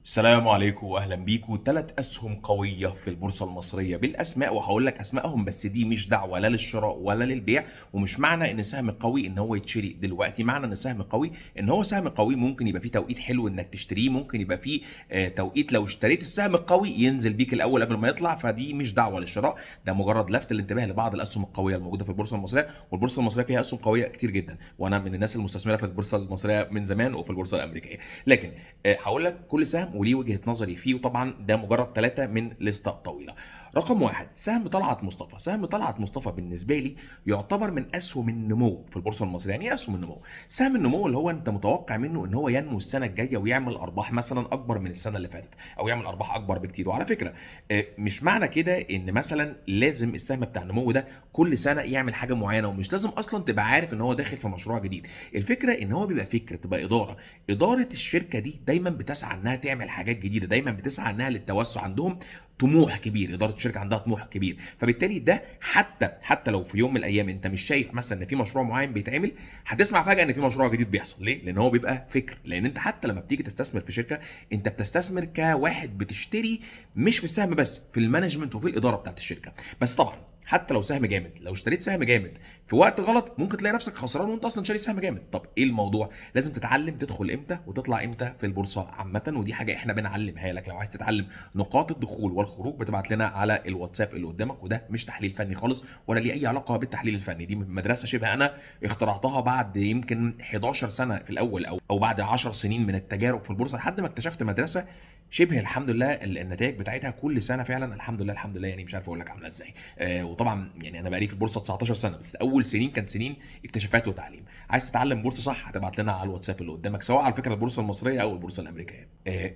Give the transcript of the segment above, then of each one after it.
السلام عليكم واهلا بيكم. 3 اسهم قويه في البورصه المصريه بالاسماء، وهقول لك اسمائهم، بس دي مش دعوه لا للشراء ولا للبيع. ومش معنى ان سهم قوي ان هو يتشري دلوقتي، معنى ان سهم قوي ان هو سهم قوي ممكن يبقى فيه توقيت حلو انك تشتريه، ممكن يبقى فيه توقيت لو اشتريت السهم القوي ينزل بيك الاول قبل ما يطلع، فدي مش دعوه للشراء، ده مجرد لفت الانتباه لبعض الاسهم القويه الموجوده في البورصه المصريه. والبورصه المصريه فيها اسهم قويه كتير جدا، وانا من الناس المستثمره في البورصه المصريه من زمان وفي البورصه الامريكيه. لكن هقول لك كل سهم وليه وجهه نظري فيه، وطبعا ده مجرد 3 من لسته طويله. رقم واحد، سهم طلعت مصطفى. سهم طلعت مصطفى بالنسبه لي يعتبر من اسهم النمو في البورصه المصريه. يعني ايه اسهم النمو؟ سهم النمو اللي هو انت متوقع منه ان هو ينمو السنه الجايه ويعمل ارباح مثلا اكبر من السنه اللي فاتت، او يعمل ارباح اكبر بكتير. وعلى فكره مش معنى كده ان مثلا لازم السهم بتاع النمو ده كل سنه يعمل حاجه معينه، ومش لازم اصلا تبقى عارف ان هو داخل في مشروع جديد. الفكره ان هو بيبقى فكره، تبقى اداره الشركه دي دايما بتسعى انها تعمل حاجات جديده، دايما بتسعى انها للتوسع، عندهم طموح كبير، اداره الشركه عندها طموح كبير. فبالتالي ده حتى لو في يوم من الايام انت مش شايف مثلا ان في مشروع معين بيتعمل، هتسمع فجاه ان في مشروع جديد بيحصل. ليه؟ لان هو بيبقى فكر. لان انت حتى لما بتيجي تستثمر في شركه، انت بتستثمر كواحد بتشتري، مش في السهم بس، في المانجمنت وفي الاداره بتاعت الشركه. بس طبعا حتى لو سهم جامد، لو اشتريت سهم جامد في وقت غلط ممكن تلاقي نفسك خسران وانت اصلا شاري سهم جامد. طب ايه الموضوع؟ لازم تتعلم تدخل امتى وتطلع امتى في البورصه عامه، ودي حاجه احنا بنعلمها لك. لو عايز تتعلم نقاط الدخول والخروج بتبعت لنا على الواتساب اللي قدامك، وده مش تحليل فني خالص ولا ليه اي علاقه بالتحليل الفني. دي مدرسه شبه انا اخترعتها بعد يمكن 11 سنه في الاول، او بعد 10 سنين من التجارب في البورصه، لحد ما اكتشفت مدرسه شبه الحمد لله النتائج بتاعتها كل سنه فعلا الحمد لله الحمد لله، يعني مش عارف اقول لك عامله ازاي. وطبعا يعني انا بقالي في البورصه 19 سنه، بس اول سنين كانت سنين اكتشافات وتعليم. عايز تتعلم بورصه صح، هتبعت لنا على الواتساب اللي قدامك، سواء على فكره البورصه المصريه او البورصه الامريكيه.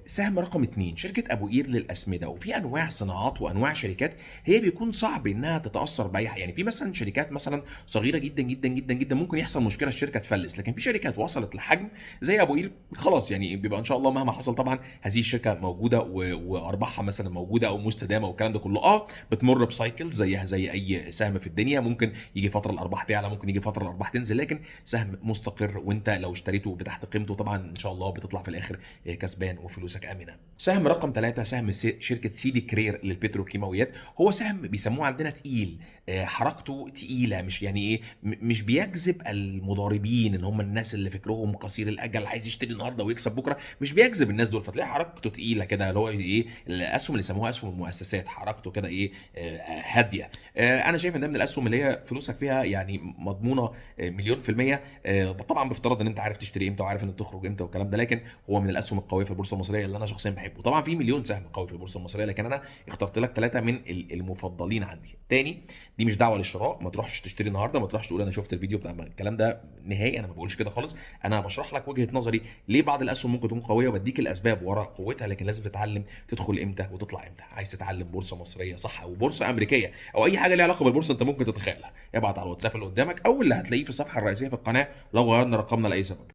سهم رقم 2، شركه ابو قير للاسمده. وفي انواع صناعات وانواع شركات هي بيكون صعب انها تتاثر باي حاجه. يعني في مثلا شركات مثلا صغيره جدا جدا جدا جدا ممكن يحصل مشكله الشركه تفلس، لكن في شركات وصلت لحجم زي ابو قير خلاص، يعني بيبقى ان شاء الله مهما حصل طبعا هذه الشركه موجوده وارباحها مثلا موجوده او مستدامه، والكلام ده كله بتمر بسايكل زيها زي اي سهم في الدنيا. ممكن يجي فتره الارباح تعلى، ممكن يجي فتره الارباح تنزل، لكن سهم مستقر، وانت لو اشتريته بتحت قيمته طبعا ان شاء الله بتطلع في الاخر كسبان وفلوسك امنه. سهم رقم 3، سهم شركه سيدي كرير للبتروكيماويات. هو سهم بيسموه عندنا تقيل، حركته تقيله، مش يعني ايه، مش بيجذب المضاربين ان هم الناس اللي فكرهم قصير الاجل عايز يشتري النهارده ويكسب بكره، مش بيجذب الناس دول. فتلاقي حركته تقيله كده، اللي هو ايه، الاسهم اللي سموها اسهم المؤسسات، حركته كده ايه، هاديه. انا شايف ان ده من الاسهم اللي هي فلوسك فيها يعني مضمونه مليون في الميه. طبعا بافتراض ان انت عارف تشتري امتى وعارف ان تخرج امتى والكلام ده، لكن هو من الاسهم القويه في البورصه المصريه اللي انا شخصيا بحبه. طبعا في مليون سهم قوي في البورصه المصريه، لكن انا اخترت لك 3 من المفضلين عندي. تاني، دي مش دعوه للشراء، ما تروحش تشتري النهارده، ما تروحش تقول انا شفت الفيديو بتاع الكلام ده نهائي، انا ما بقولش كده خالص. انا بشرح لك وجهه نظري ليه بعض الاسهم ممكن تكون قويه، وبديك الاسباب وراء قوتها، لكن لازم تتعلم تدخل امتى وتطلع امتى. عايز تتعلم بورصه مصريه صح، او بورصه امريكيه، او اي حاجه ليها علاقه بالبورصه انت ممكن تتخيلها، ابعت على الواتساب اللي قدامك او اللي هتلاقيه في الصفحه الرئيسيه في القناه لو غيرنا رقمنا لاي سبب.